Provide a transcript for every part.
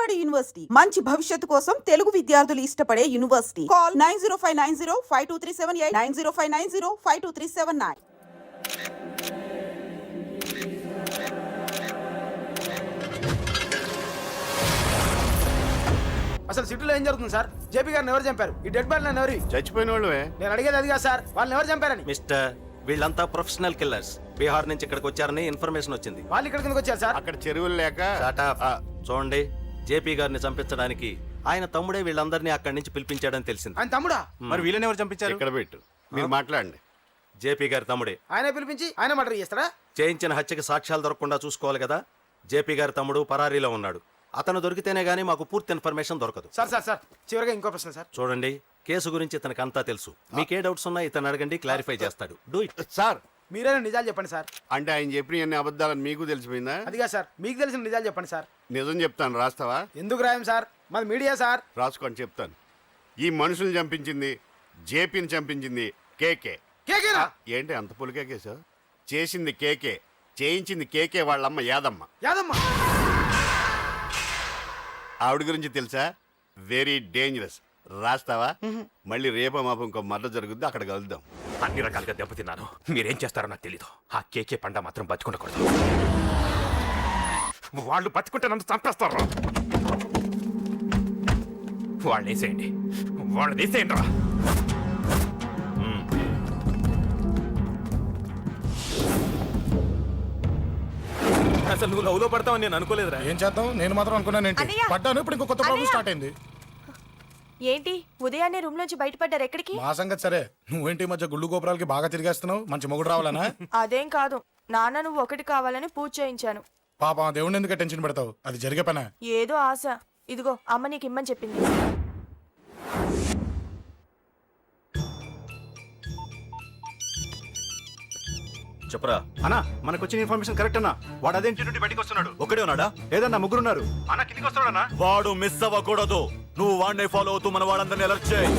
Vijayawada university మంచి భవిష్యత్తు కోసం తెలుగు విద్యార్థులు ఇష్టపడే యూనివర్సిటీ. కాల్ 9059052378 9059052379. అసలు సిటీలో ఏం జరుగుతుంది సార్? జేపీ గారిని ఎవరు చంపారు? ఈ డెడ్ బాడీ ఎవరు? చచ్చిపోయిన వాళ్ళే. నేను అడిగేది అది కాదు సార్, వాళ్ళని ఎవరు చంపారని. మిస్టర్, వీళ్ళంతా ప్రొఫెషనల్ కిల్లర్స్. బీహార్ నుంచి ఇక్కడికి వచ్చారని ఇన్ఫర్మేషన్ వచ్చింది. వాళ్ళు ఇక్కడ కిందకి వచ్చారు సార్. అక్కడ చెరువులు లేక. Shut up. చూడండి, జేపీ గారిని చంపించడానికి ఆయన తమ్ముడే వీళ్ళందరినీ అక్కడి నుంచి పిలిపించాడని తెలిసింది. ఆయన తమ్ముడా? మరి వీళ్ళని ఎవరు చంపించారు? ఇక్కడ పెట్టు, మీరు మాట్లాడండి. జేపీ గారి తమ్ముడే. ఆయన పిలిపించి ఆయన మర్డర్ చేస్తారా? చేయించిన హత్యకి సాక్ష్యాలు దొరకకుండా చూసుకోవాలి కదా. జేపీ గారి తమ్ముడు పరారీలో ఉన్నాడు. అతను దొరికితేనే గానీ మాకు పూర్తి ఇన్ఫర్మేషన్ దొరకదు. సార్ సార్ సార్ చివరిగా ఇంకో ప్రశ్న సార్. చూడండి, కేసు గురించి ఇతనికి అంతా తెలుసు. మీకే డౌట్స్ ఉన్నా ఇతను అడగండి, క్లారిఫై చేస్తాడు. Do it. సార్, మీరైనా నిజాలు చెప్పండి సార్. అంటే ఆయన చెప్పిన అన్ని అబద్ధాలని మీకు తెలిసిపోయిందా? అదిగా సార్, మీకు తెలిసిన నిజాలు చెప్పండి సార్. నిజం చెప్తాను, రాస్తావా? ఎందుకు రాయం సార్, మాది మీడియా సార్. రాసుకోండి, చెప్తాను. ఈ మనుషుల్ని చంపించింది, జేపీని చంపించింది కేకే. కేకేనా? ఏంటి అంత పులికేకే సార్? చేసింది కేకే, చేయించింది కేకే వాళ్ళమ్మ యాదమ్మ. యాదమ్మ ఆవిడ గురించి తెలుసా? Very dangerous. రాస్తావా? మళ్ళీ రేపో మాపం ఇంకో మర్ర జరుగుద్ది, అక్కడ కలుద్దాం. అన్ని రకాలుగా దెబ్బతిన్నాను. మీరేం చేస్తారో నాకు తెలీదు. ఆ కేకే పండ మాత్రం బతుకుండకూడదు. వాళ్ళు బతుకుంటే నన్ను చంపేస్తారు. వాళ్ళని వేసేయండి, వాళ్ళని వేసేయండి రా. అసలు నువ్వు లవ్ లో పడతావని నేను అనుకోలేదురా. ఏం చేద్దాం, నేను మాత్రం అనుకున్నాను. ఏంటి పడ్డాను, ఇప్పుడు ఇంకో కొత్త ప్రాబ్లం స్టార్ట్ అయింది. ఏంటి ఉదయాన్నే రూమ్ నుంచి బయటపడ్డారు? ఎక్కడికి? మా సంగతి సరే, నువ్వేంటి ఈ మధ్య గుళ్ళు గోపురాలకి బాగా తిరిగేస్తున్నావు? మంచి మొగుడు రావాలనా? అదేం కాదు నాన్న, నువ్వు ఒకటి కావాలని పూజ చేయించాను. పాప దేవుడిని ఎందుకు టెన్షన్ పెడతావు? అది జరిగే పనా? ఏదో ఆశ. ఇదిగో అమ్మ నీకు ఇమ్మని చెప్పింది. చెప్పరా అన్నా, మనకు వచ్చిన ఇన్ఫర్మేషన్ కరెక్ట్ అన్నా. వాడు అదేంటి నుండి బయటకు వస్తున్నాడు. ఒకడే ఉన్నాడా? ఏదన్నా ముగ్గురున్నారు. అన్న కిందికి వస్తున్నాడన్నా. వాడు మిస్ అవ్వకూడదు. నువ్వు వాడిని ఫాలో అవుతూ మన వాళ్ళందరినీ అలర్ట్ చేయి.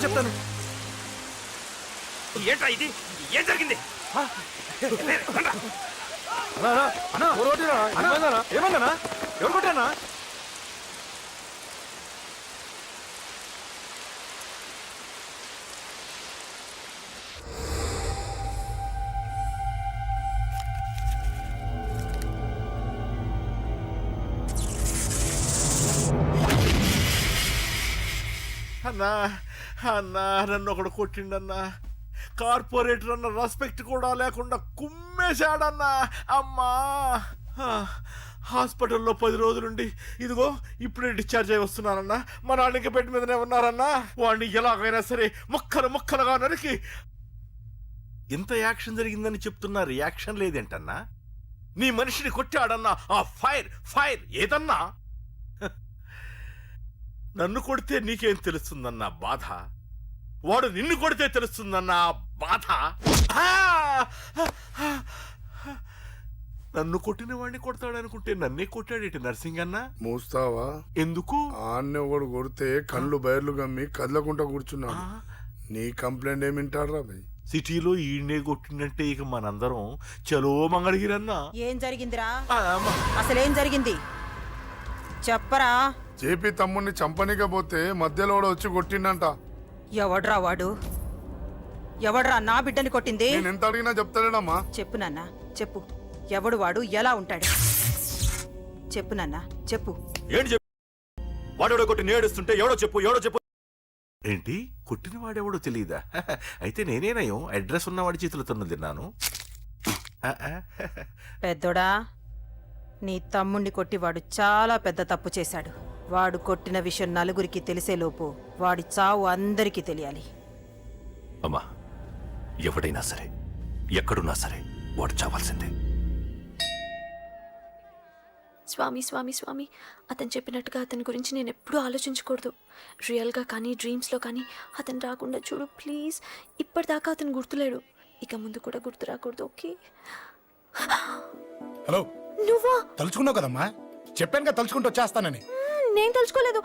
చెప్తాను. ఏంట్రా ఇది? ఏం జరిగింది? ఏమన్నా ఎవరు కొట్టానా? అన్నా అన్నా, నన్ను ఒకడు కొట్టిండన్నా. కార్పొరేటర్ అన్న రెస్పెక్ట్ కూడా లేకుండా కుమ్మేశాడన్నా. అమ్మా, హాస్పిటల్లో 10 రోజులుండి ఇదిగో ఇప్పుడే డిశ్చార్జ్ అయి వస్తున్నానన్నా. మా నాన్నకి బెడ్ మీదనే ఉన్నారన్నా. వాడిని ఎలాగైనా సరే ముక్కలు ముక్కలుగా నరికి. ఇంత యాక్షన్ జరిగిందని చెప్తున్నా, రియాక్షన్ లేదేంటన్నా? నీ మనిషిని కొట్టాడన్నా. ఆ ఫైర్ ఫైర్ ఏదన్నా? నన్ను కొడితే నీకేం తెలుస్తుందన్న బాధ, వాడు నిన్ను కొడితే తెలుస్తుందన్న బాధ. ఆ! నన్ను కొట్టిన వాడిని కొడతాడనుకుంటే నన్నే కొట్టాడేటి నర్సింగన్న. మూస్తావా? ఎందుకు? ఆన్నే ఒకడు కొడితే కళ్ళు బయర్లు గమ్మి కదలకుండా కూర్చున్నాడు. నీ కంప్లైంట్ ఏమి వింటాడురా భయ్? సిటీలో ఈయనే కొట్టిందంటే ఇక మనందరం చలో మంగళగిరన్నా. ఏం జరిగిందిరా? అసలేం జరిగింది చెప్పరా? జేపీ తమ్ముడిని చంపనీకపోతే మధ్యలో వాడు వచ్చి కొట్టిండంట. ఎవడ్రా వాడు? ఎవడ్రా నా బిడ్డని కొట్టింది? నేను ఎంత అడిగినా చెప్తాడేనమ్మా. చెప్పు నాన్న చెప్పు. ఎవడు వాడు? ఎలా ఉంటాడు? చెప్పు నాన్న చెప్పు. ఏంటి చెప్పు? వాడెవడో కొట్టి నేడుస్తుంటే ఎవడో చెప్పు. ఏంటి కొట్టిన వాడెవడో తెలియదా? అయితే నేనేనయం అడ్రస్ ఉన్నవాడి చేతులతో తిన్నాను. పెద్దోడా, నీ తమ్ముణ్ణి కొట్టి వాడు చాలా పెద్ద తప్పు చేశాడు. వాడు కొట్టిన విషయం నలుగురికి తెలిసేలోపు వాడి చావు అందరికీ తెలియాలి. అమ్మా, ఎవడైనా సరే ఎక్కడున్నా సరే వాడు చావాల్సిందే. స్వామి స్వామి స్వామి, అతను చెప్పినట్టుగా అతని గురించి నేను ఎప్పుడూ ఆలోచించకూడదు. రియల్గా కానీ డ్రీమ్స్లో కానీ అతను రాకుండా చూడు ప్లీజ్. ఇప్పటిదాకా అతను గుర్తులేడు, ఇక ముందు కూడా గుర్తు రాకూడదు. ఓకే? హలో, నువ్వా? తలుచుకున్నావు కదమ్మా? చెప్పాను కదా తలుచుకుంటూ వచ్చేస్తానని. నేను తలుచుకోలేదు,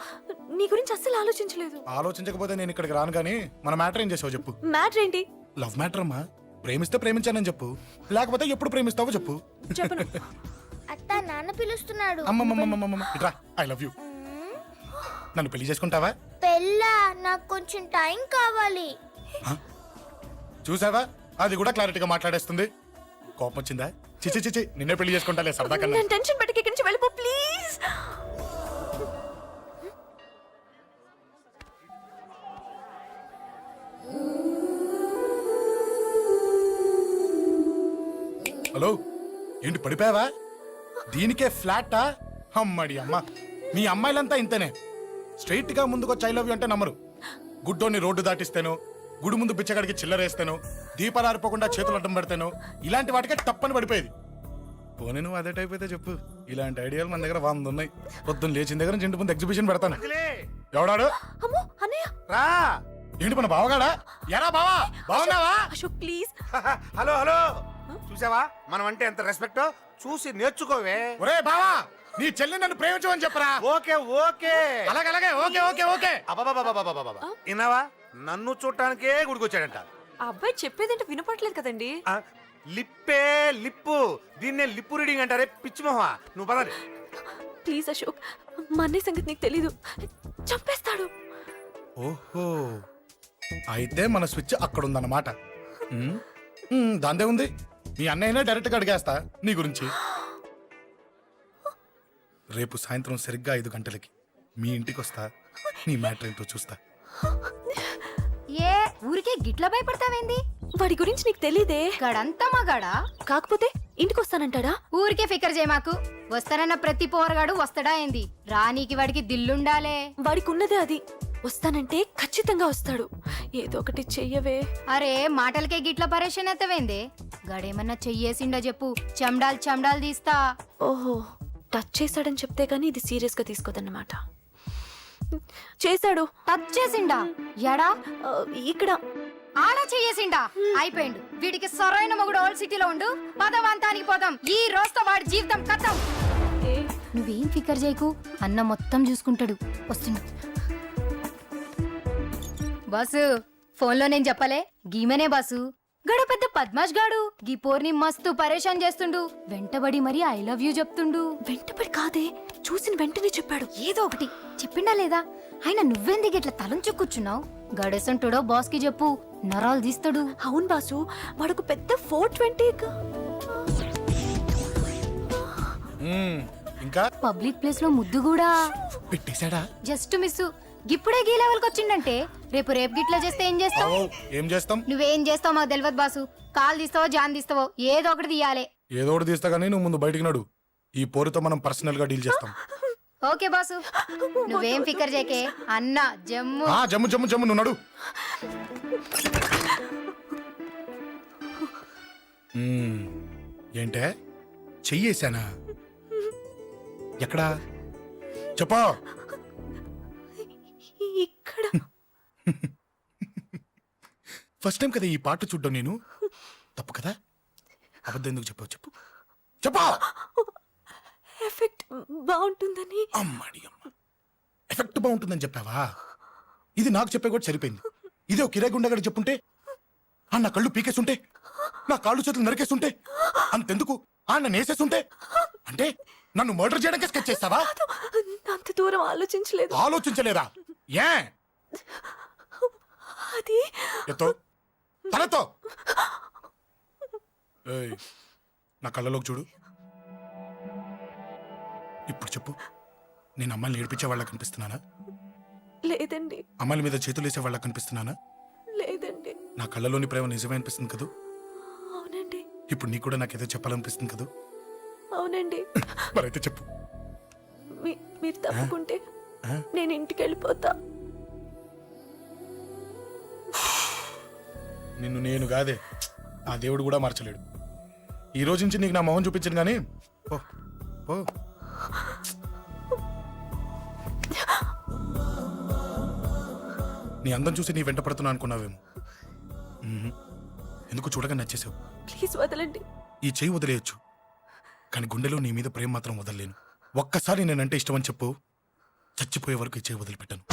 నీ గురించి అస్సలు ఆలోచించలేదు. ఆలోచించకపోతే నేను ఇక్కడికి రాను కానీ మన మ్యాటర్ ఏం చేసావు చెప్పు. మ్యాటర్ ఏంటి? లవ్ మ్యాటర్ అమ్మా. ప్రేమిస్తే ప్రేమించానని చెప్పు, లేకపోతే ఎప్పుడు ప్రేమిస్తావో చెప్పు. చెప్పను. అత్త నాన్న పిలుస్తున్నాడు. అమ్మమ్మమ్మమ్మమ్మ ఇట్రా, ఐ లవ్ యూ. నన్ను పెళ్లి చేసుకుంటావా? పెళ్ళా? నాకు కొంచెం టైం కావాలి. చూసావా, అది కూడా క్లారిటీగా మాట్లాడేస్తుంది. కోపం వచ్చిందా? చిచి చిచి, నిన్నే పెళ్లి చేసుకుంటాలే సరదా కన్నా. నేను టెన్షన్ పెట్టి ఇక్కడి నుంచి వెళ్ళిపో ప్లీజ్. హలో, ఏంటి పడిపోయావా? దీనికే ఫ్లాటా? అమ్మడి అమ్మ, మీ అమ్మాయిలంతా ఇంతనే. స్ట్రైట్ గా ముందుకొచ్చి ఐ లవ్ యూ అంటే నమ్మరు. గుడ్డోని రోడ్డు దాటిస్తాను, గుడి ముందు బిచ్చగాడికి చిల్లరేస్తాను, దీపాలు ఆరిపోకుండా చేతులు అడ్డం పెడతాను, ఇలాంటి వాటికే తప్పని పడిపోయేది. పోనీ నువ్వు అదే టైప్ అయితే చెప్పు. ఇలాంటి ఐడియాలు మన దగ్గర 100 ఉన్నాయి. పొద్దున్న లేచిన దగ్గర నుంచి ఇంటి ముందు ఎగ్జిబిషన్ పెడతాను. ఎవడాడు? అమ్మో అన్నయ్య. రా. ఏంటి మన బావగాడా? ఎరా బావా, బావున్నావా? అశోక్ ప్లీజ్. హలో హలో, చూసావా మనం అంటే ఎంత రెస్పెక్ట్? చూసి నేర్చుకోవే. ఒరే బావా, నీ చెల్లి నన్ను ప్రేమించమని చెప్పరా. ఓకే ఓకే, అలాగే ఓకే ఓకే ఓకే. విన్నావా? నన్ను చూడటానికే గుడికొచ్చాడంట. ఆ అబ్బాయి చెప్పేదంటే వినపడలేదు కదండి. లిప్పే లిప్పు, దీన్నే లిప్పు రీడింగ్ అంటారే పిచ్చి మొహ. నువ్వు పదండి. ప్లీజ్ అశోక్, మా అన్నయ్య సంగతి నీకు తెలీదు, చంపేస్తాడు. ఓహో, అయితే మన స్విచ్ అక్కడ ఉందన్నమాట. దాందే ఉంది. మీ అన్నయ్యనే డైరెక్ట్గా అడిగేస్తా నీ గురించి. రేపు సాయంత్రం సరిగ్గా 5 గంటలకి మీ ఇంటికి వస్తా. నీ మ్యాటర్ ఏంటో చూస్తా. ఏ ఊరికే గిట్ల భయపడతావేంది? వాడి గురించి నీకు తెలీదే. గడంతా మగాడా? కాకపోతే ఇంటికి వస్తానంటాడా? ఊరికే ఫికర్ చేయమాకు. వస్తానన్న ప్రతి పోరగాడు వస్తాడా ఏంది? రానీకి వాడికి దిల్లుండాలే. వాడికి ఉన్నదే అది. వస్తానంటే ఖచ్చితంగా వస్తాడు. ఏదో ఒకటి చెయ్యవే. అరే మాటలకే గిట్ల పరేషన్ ఎత్తవేంది? గడేమన్నా చెయ్యేసిండో చెప్పు, చెమ్డాల్ తీస్తా. ఓహో, టచ్ చేశాడని చెప్తే గానీ ఇది సీరియస్ గా తీసుకోదన్నమాట. చేశాడు. టచ్ చేసిండా? ఎడా? ఇక్కడ. ఆడా చెయ్యేసిండా? అయిపోయిండు. వీడికి సరైన మొగుడు ఓల్డ్ సిటీలో ఉండు. పదవంతానికి పోదాం. ఈ రోజుతో వాడి జీవితం కథం. నువ్వేం ఫికర్ చేయకు, అన్న మొత్తం చూసుకుంటాడు. వస్తుండు. బాసు, ఫోన్లో నేను చెప్పలే, గీమనే బాసు. గడ పెద్ద పద్మాష్ గాడు గీ పోర్ని మస్తు పరేషాన్ చేస్తుండు. వెంటబడి మరి ఐ లవ్ యూ చెప్తుండు. వెంటబడి కాదే, చూసిన వెంటనే చెప్పాడు. ఏదో ఒకటి చెప్పిండా లేదా? ఆయన నువ్వెందుకు ఇట్లా తలంచు కూర్చున్నావు? గడేసంటుడో బాస్ కి చెప్పు, నరాలు తీస్తాడు. అవును బాసు, వాడొక పెద్ద 420. ఇంకా పబ్లిక్ ప్లేస్ లో ముద్దు కూడా పెట్టేశాడా? Just miss. ఇప్పుడే గీ లెవెల్కి వచ్చిండంటే రేపు గిట్లా చేస్తే ఏం చేస్తావు? ఏం చేస్తాం? నువ్వేం చేస్తావు మాకు తెలియదు బాసు. కాల్ తీస్తావో జాన్ తీస్తావో ఏదో ఒకటి తీయాలి. ఏదో ఒకటి తీస్తా గానీ నువ్వు ముందు బయటికి నడు. ఈ పోరుతో మనం పర్సనల్ గా డీల్ చేస్తాం. ఓకే బాసు, నువ్వేం ఫికర్ చేకే. అన్న జమ్ము. జమ్ము జమ్ము జమ్ము, నువ్వు నడు. ఏంటే చెయ్యేశానా? ఎక్కడా చెప్పా? ఇక్కడ ఫస్ట్ టైం కదా ఈ పాట చూడ్డం నేను. తప్పు కదా? అబద్ధం ఎందుకు చెప్పావు చెప్పు చెప్పా. ఎఫెక్ట్ బాగుంటుందని. అమ్మాడి అమ్మ, ఎఫెక్ట్ బాగుంటుందని చెప్పావా? ఇది నాకు చెప్పే కూడా సరిపోయింది. ఇదే ఒక కిరాయి గుండెగాడు చెప్పుంటే, నా కళ్ళు పీకేస్తుంటే, నా కాళ్ళు చేతులు నరికేస్తుంటే, అంతెందుకు నన్ను వేసేస్తుంటే, అంటే నన్ను మర్డర్ చేయడానికి స్కెచ్ చేస్తావా? అంత దూరం ఆలోచించలేదు. ఆలోచించలేదా? ఏ అది ఎత్తో తలతో. ఏయ్, నా కళ్ళలోకి చూడు. ఇప్పుడు చెప్పు, నేను అమ్మాయిని ఏడిపించే వాళ్ళ కనిపిస్తున్నానా? లేదండి. అమ్మాయిల మీద చేతులు వేసే వాళ్ళ కనిపిస్తున్నానా? లేదండి. నా కళ్ళలోని ప్రేమ నిజమే అనిపిస్తుంది కదూ? అవునండి. ఇప్పుడు నీకు కూడా నాకేదో చెప్పాలనిపిస్తుంది కదూ? అవునండి. మరైతే చెప్పు. మీరు తప్పుకుంటే నేను ఇంటికి వెళ్ళిపోతా. నిన్ను నేను కాదే, ఆ దేవుడు కూడా మార్చలేడు. ఈ రోజు నుంచి నీకు నా మొహం చూపించను కానీ ఓ ఓ. నీ అందం చూసి నీ వెంట పడుతున్నా అనుకున్నావేమో. ఎందుకు చూడగా నచ్చేసావు. ప్లీజ్ వదలండి. ఈ చెయ్యి వదిలేయచ్చు, కానీ గుండెలో నీ మీద ప్రేమ మాత్రం వదలలేను. ఒక్కసారి నేనంటే ఇష్టమని చెప్పు, చచ్చిపోయే వరకు ఈ చెయ్యి వదిలిపెట్టాను.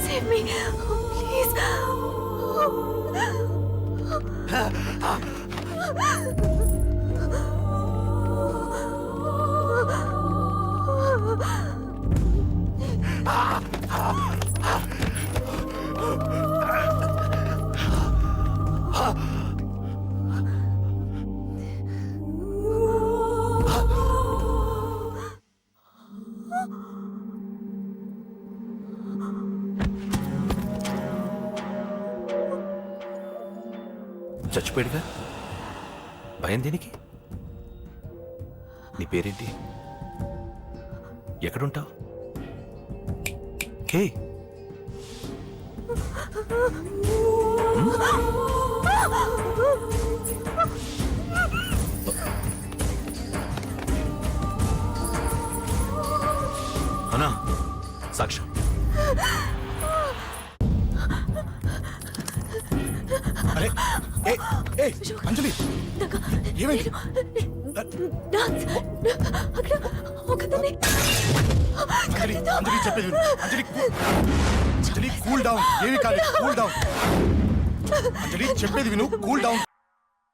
Save me, please. చచ్చిపోయాడుగా, భయం దేనికి? నీ పేరేంటి? ఎక్కడుంటావు? హే, అన్నా, సాక్ష్యం. అరే ఏ ఏ అంజలి, ఏమైంది? అంజలి అంజలి చెప్పేది విను. అంజలి కూల్ డౌన్. ఏమి కాదు, కూల్ డౌన్. అంజలి చెప్పేది విను, కూల్ డౌన్.